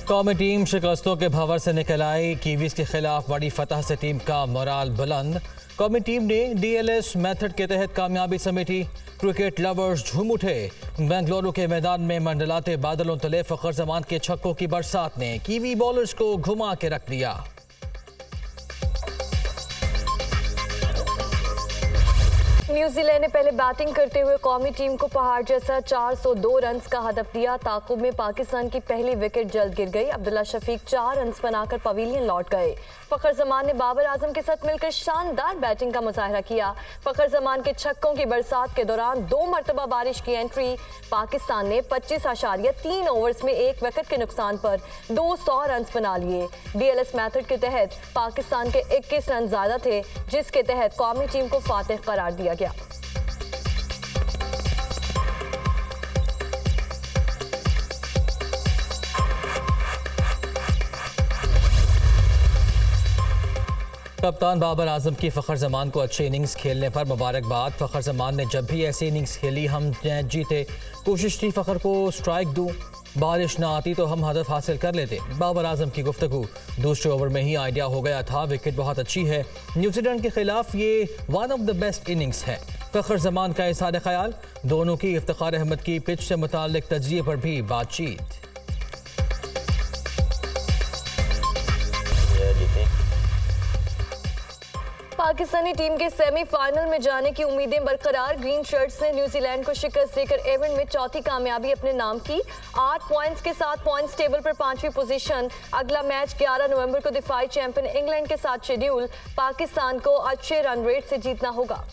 कौमी टीम शिकस्तों के भंवर से निकल आई। कीवीज के खिलाफ बड़ी फतह से टीम का मोराल बुलंद। कौमी टीम ने DLS मेथड के तहत कामयाबी समेटी। क्रिकेट लवर्स झूम उठे। बेंगलुरु के मैदान में मंडलाते बादलों तले फखर जमान के छक्कों की बरसात ने कीवी बॉलर्स को घुमा के रख दिया। न्यूजीलैंड ने पहले बैटिंग करते हुए कौमी टीम को पहाड़ जैसा 402 रन का हदफ दिया। ताकुब में पाकिस्तान की पहली विकेट जल्द गिर गई। अब्दुल्ला शफीक 4 रन बनाकर पवेलियन लौट गए। फखर जमान ने बाबर आजम के साथ मिलकर शानदार बैटिंग का मुजाहरा किया। फखर जमान के छक्कों की बरसात के दौरान 2 मरतबा बारिश की एंट्री। पाकिस्तान ने 25.3 ओवर्स में 1 विकेट के नुकसान पर 200 रन बना लिए। DLS मेथड के तहत पाकिस्तान के 21 रन ज्यादा थे, जिसके तहत कौमी टीम को फातिह करार दिया गया। कप्तान बाबर आजम की फ़खर जमान को अच्छे इनिंग्स खेलने पर मुबारकबाद। फ़खर जमान ने जब भी ऐसी इनिंग्स खेली हम जीते। कोशिश थी फ़खर को स्ट्राइक दूं, बारिश ना आती तो हम हदफ हासिल कर लेते। बाबर आजम की गुफ्तगू दूसरे ओवर में ही आइडिया हो गया था। विकेट बहुत अच्छी है। न्यूजीलैंड के खिलाफ ये one of the best innings है। फ़खर जमान का इज़हार ख्याल। दोनों की इफ्तिखार अहमद की पिच से मुताल्लिक तज्ज़िये पर भी बातचीत। पाकिस्तानी टीम के सेमीफाइनल में जाने की उम्मीदें बरकरार। ग्रीन शर्ट्स ने न्यूजीलैंड को शिकस्त देकर इवेंट में चौथी कामयाबी अपने नाम की। 8 पॉइंट्स के साथ पॉइंट्स टेबल पर 5वीं पोजीशन। अगला मैच 11 नवंबर को दिफाई चैंपियन इंग्लैंड के साथ शेड्यूल। पाकिस्तान को अच्छे रन रेट से जीतना होगा।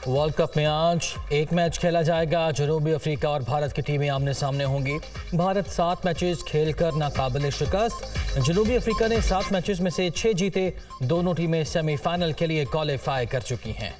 वर्ल्ड कप में आज एक मैच खेला जाएगा। जनूबी अफ्रीका और भारत की टीमें आमने सामने होंगी। भारत 7 मैचेस खेलकर नाकाबिल शिकस्त। जनूबी अफ्रीका ने 7 मैचेस में से 6 जीते। दोनों टीमें सेमीफाइनल के लिए क्वालिफाई कर चुकी हैं।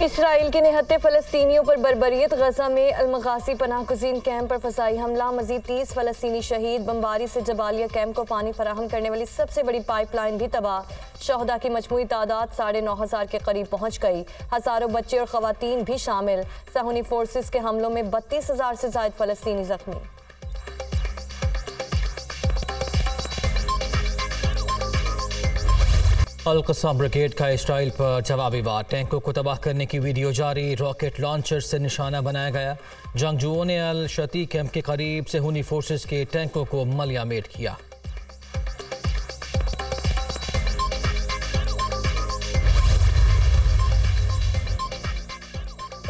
इसराइल के निहत्ते फ़लस्तीनियों पर बर्बरियत। गजा में अल-मगासी पनाह-गुज़ीन कैंप पर फ़ज़ाई हमला। मज़ीद 30 फ़लस्तीनी शहीद। बमबारी से जबालिया कैंप को पानी फराहम करने वाली सबसे बड़ी पाइपलाइन भी तबाह। शहदा की मजमूई तादाद 9,500 के करीब पहुँच गई। हज़ारों बच्चे और ख़वातीन भी शामिल। सहूनी फोर्सेस के हमलों में 32,000 से ज़ायद फ़लस्तीनी ज़ख्मी। अल-क़स्साम ब्रिगेड का इसराइल पर जवाबी वार। टैंकों को तबाह करने की वीडियो जारी। रॉकेट लॉन्चर से निशाना बनाया गया। जंगजुओं ने अल शती कैंप के करीब सेहूनी फोर्सेस के टैंकों को मलियामेट किया।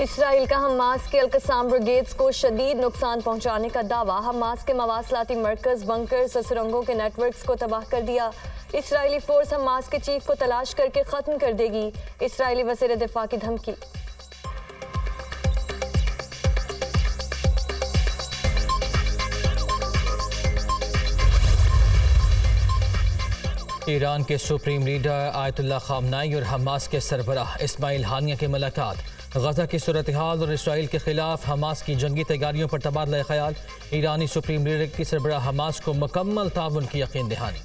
इसराइल का हमास के अल-क़स्साम ब्रिगेड्स को शदीद नुकसान पहुंचाने का दावा। हमास के मवासलाती मरकज़, बंकर्स और सुरंगों के नेटवर्क्स को तबाह कर दिया। इसराइली फोर्स हमास के चीफ को तलाश करके खत्म कर देगी। इसराइली वज़ीर दिफा की धमकी। ईरान के सुप्रीम लीडर आयतुल्लाह खामनाई और हमास के सरबराह इस्माइल हानिया की मुलाकात। गजा की सूरत हाल और इसराइल के खिलाफ हमास की जंगी तैयारियों पर तबादला ख्याल। ईरानी सुप्रीम लीडर की सरबराह हमास को मुकम्मल ताउन की यकीन दहानी।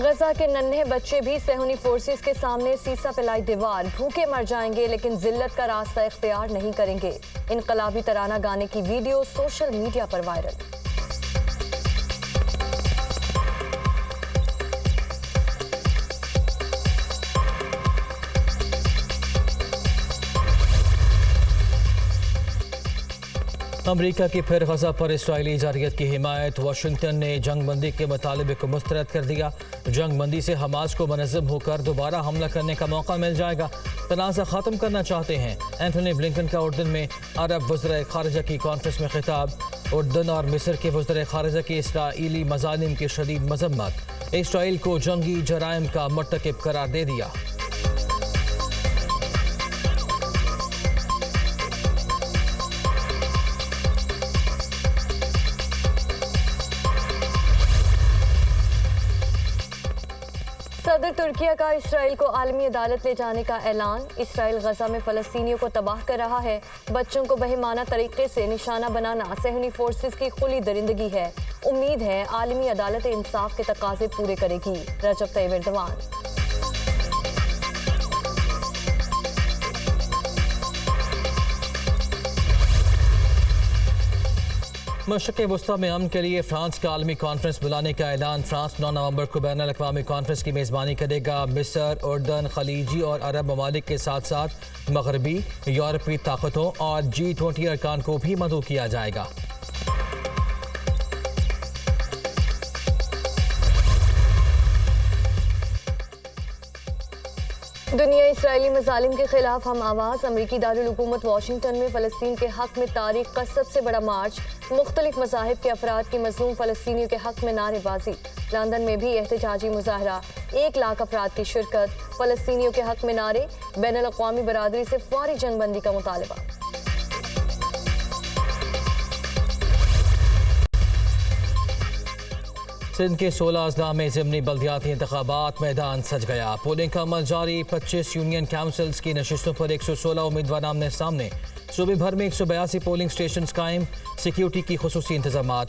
गजा के नन्हे बच्चे भी सेहूनी फोर्सेस के सामने सीसा पिलाई दीवार। भूखे मर जाएंगे लेकिन जिल्लत का रास्ता इख्तियार नहीं करेंगे। इनकलाबी तराना गाने की वीडियो सोशल मीडिया पर वायरल। अमरीका की फिर गजा पर इसराइली जारियत की हिमायत। वाशिंगटन ने जंग बंदी के मुतालबे को मुस्तरद कर दिया। जंग बंदी से हमास को मुनज़्ज़म होकर दोबारा हमला करने का मौका मिल जाएगा। तनाज़ा ख़त्म करना चाहते हैं। एंथनी ब्लिंकन का उर्दन में अरब वज़ीर ख़ारिजा की कॉन्फ्रेंस में खिताब। उर्दन और मिस्र के वज़ीर ख़ारिजा की इसराइली मज़ालिम की शदीद मज़म्मत। इसराइल को जंगी जराइम का मर्तकब करार दे दिया। सदर तुर्किया का इसराइल को आलमी अदालत ले जाने का ऐलान। इसराइल गजा में फलस्तीनियों को तबाह कर रहा है। बच्चों को बेईमाना तरीके से निशाना बनाना सहनी फोर्सेस की खुली दरिंदगी है। उम्मीद है आलमी अदालत इंसाफ के तकाजे पूरे करेगी। रजब तैयब एर्दोगान। मशरक़ वस्ता में अमन के लिए फ्रांस का आलमी कॉन्फ्रेंस बुलाने का ऐलान। फ्रांस 9 नवंबर को बैनुल अक़वामी कॉन्फ्रेंस की मेज़बानी करेगा। मिस्र, उर्दन, खलीजी और अरब ममालिक के साथ साथ मगरबी यूरोपीय ताकतों और G20 अरकान को भी मदऊ किया जाएगा। दुनिया इसराइली मज़ालिम के खिलाफ हम आवाज़। अमरीकी दारुल हुकूमत वाशिंगटन में फ़लस्तीन के हक़ में तारीख का सबसे बड़ा मार्च। मुख्तलिफ मज़ाहिब के अफराद की मज़लूम फ़लस्तीनियों के हक़ में नारेबाजी। लंदन में भी एहतजाजी मुज़ाहरा। 1 लाख अफराद की शिरकत। फ़लस्तीनियों के हक़ में नारे। बैनुल अक़वामी बरादरी से फौरी जंगबंदी का मुतालबा। सिंध के 16 अजला में ज़िमनी बल्दियाती इंतखाबात मैदान सज गया। पोलिंग का अमल जारी। 25 यूनियन काउंसिल्स की नशिस्तों पर 116 उम्मीदवार आमने सामने। सूबे भर में 182 पोलिंग स्टेशन कायम। सिक्योरिटी की खुसूसी इंतजामात।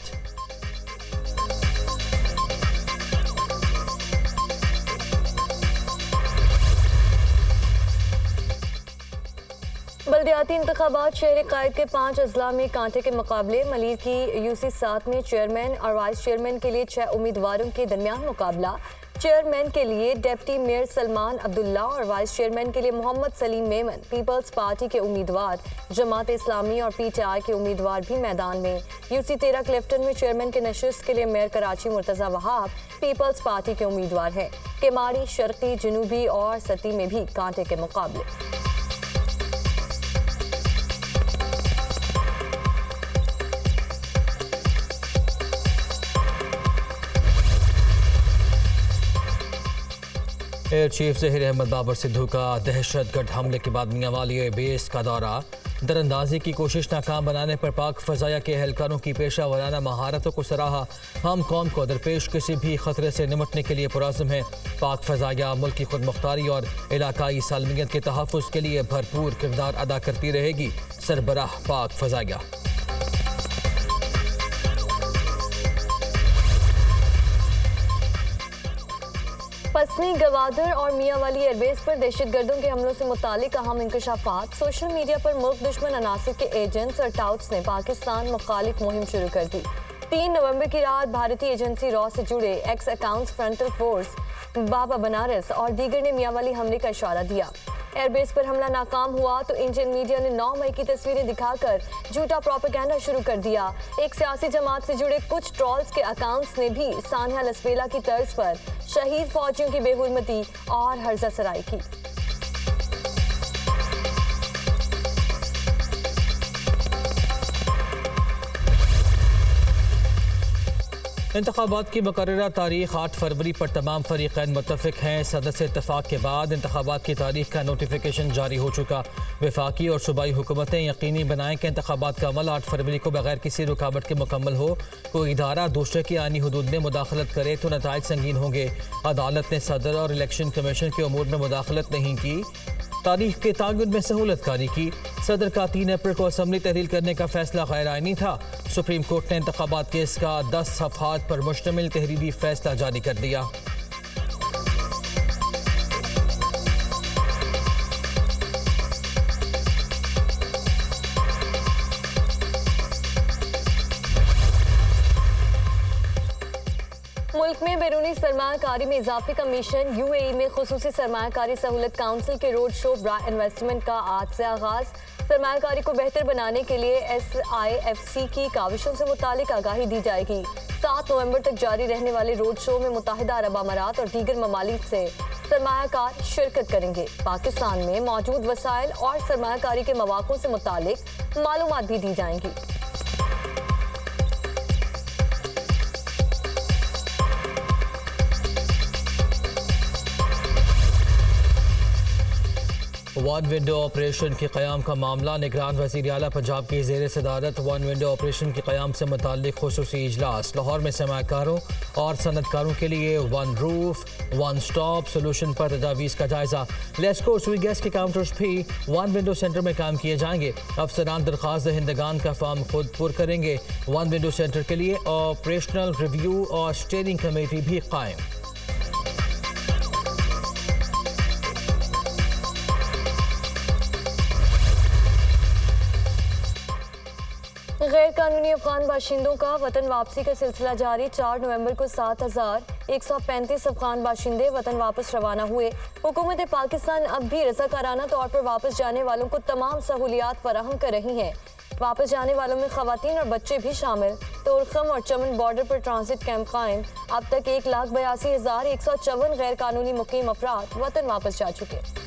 बल्दियाती इंतखाबात शहर कायद के 5 अजला में कांटे के मुकाबले। मलिर की यूसी 7 में चेयरमैन और वाइस चेयरमैन के लिए 6 उम्मीदवारों के दरमियान मुकाबला। चेयरमैन के लिए डिप्टी मेयर सलमान अब्दुल्ला और वाइस चेयरमैन के लिए मोहम्मद सलीम मेमन पीपल्स पार्टी के उम्मीदवार। जमात इस्लामी और PTI के उम्मीदवार भी मैदान में। यूसी 13 क्लिफ्टन में चेयरमैन के नशिस्त के लिए मेयर कराची मुर्तज़ा वहाब पीपल्स पार्टी के उम्मीदवार हैं। केमारी, शर्की, जनूबी और सती में भी कांटे के मुकाबले। एयर चीफ ज़हीर अहमद बाबर सिद्धू का दहशतगर्द हमले के बाद मियांवाली एयरबेस का दौरा। दरअंदाजी की कोशिश नाकाम बनाने पर पाक फ़ज़ाया के एहलकारों की पेशा वराना महारतों को सराहा। हम कौम को दरपेश किसी भी खतरे से निमटने के लिए पुरज़्म है। पाक फ़ज़ाया मुल्क की खुद मुख्तारी और इलाकाई सालमियत के तहफ़्फ़ुज़ के लिए भरपूर किरदार अदा करती रहेगी। सरबराह पाक फ़ज़ाया। पसनी, गवादर और मियांवाली एयरबेस पर दहशतगर्दों के हमलों से मुतालिक अहम इंकशाफात। सोशल मीडिया पर मुल्क दुश्मन अनासिर के एजेंट्स और टाउट्स ने पाकिस्तान मुखालिफ मुहिम शुरू कर दी। 3 नवंबर की रात भारतीय एजेंसी रॉ से जुड़े एक्स अकाउंट्स फ्रंटल फोर्स, बाबा बनारस और दीगर ने मियांवाली हमले का इशारा दिया। एयरबेस पर हमला नाकाम हुआ तो इंडियन मीडिया ने 9 मई की तस्वीरें दिखाकर झूठा प्रोपेगेंडा शुरू कर दिया। एक सियासी जमात से जुड़े कुछ ट्रॉल्स के अकाउंट्स ने भी सानिया लसबेला की तर्ज पर शहीद फौजियों की बेहुरमती और हर्जा सराई की। इंतखाबात की मुकर्ररा तारीख 8 फरवरी पर तमाम फरीक़ैन मुत्तफ़िक़ हैं। सदर से इत्तफ़ाक़ के बाद इंतखाबात की तारीख का नोटिफिकेशन जारी हो चुका। वफाकी और सूबाई हुकूमतें यकीनी बनाएं कि इंतखाबात का अमल 8 फरवरी को बगैर किसी रुकावट के मुकम्मल हो। कोई इदारा दूसरे की आनी हदूद में मुदाखलत करे तो नताइज संगीन होंगे। अदालत ने सदर और इलेक्शन कमीशन के उमूर में मुदाखलत नहीं की। तारीख के तायुन में सहूलत कारी की। सदर का 3 अप्रैल को असम्बली तहलील करने का फैसला गैर आइनी था। सुप्रीम कोर्ट ने इंतखाबात केस का 10 सफ़हात पर मुश्तमिल तहरीरी फैसला जारी कर दिया। मुल्क में बैरूनी सरमायाकारी में इजाफे का मिशन। UAE में खुसूसी सरमायाकारी सहूलत काउंसिल के रोड शो ब्रा इन्वेस्टमेंट का आज से आगाज। सरमायाकारी को बेहतर बनाने के लिए SIFC की काविशों से मुतालिक आगाही दी जाएगी। 7 नवंबर तक जारी रहने वाले रोड शो में मुत्तहिदा अरब अमारात और दीगर ममालिक से सरमायाकार शिरकत करेंगे। पाकिस्तान में मौजूद वसाइल और सरमायाकारी के मौक़ों से मुतालिक मालूमात भी दी जाएंगी। वन विंडो ऑपरेशन के क़याम का मामला निगरान वज़ीर आला पंजाब की ज़ेर सदारत वन विंडो ऑपरेशन के क़याम से मुताल्लिक़ ख़ुसूसी इजलास। लाहौर में सरमाकारों और सनतकारों के लिए one roof one stop solution पर तजावीज़ का जायज़ा। लेस्को सुई गैस के काउंटर्स भी वन विंडो सेंटर में काम किए जाएंगे। अफसरान दरख्वास्त दहिंदगान का फॉर्म खुद पुर करेंगे। वन विंडो सेंटर के लिए ऑपरेशनल रिव्यू और स्टीयरिंग कमेटी भी कायम। गैर कानूनी अफगान बाशिंदों का वतन वापसी का सिलसिला जारी। 4 नवंबर को 7,135 अफगान बाशिंदे वतन वापस रवाना हुए। हुकूमत पाकिस्तान अब भी रज़ाकाराना तौर पर वापस जाने वालों को तमाम सहूलियात फराहम कर रही है। वापस जाने वालों में खवातीन और बच्चे भी शामिल। तोरखम और चमन बॉर्डर पर ट्रांसिट कैंप कायम। अब तक 1,82,154 गैर कानूनी मुकीम अफराद वतन वापस जा चुके।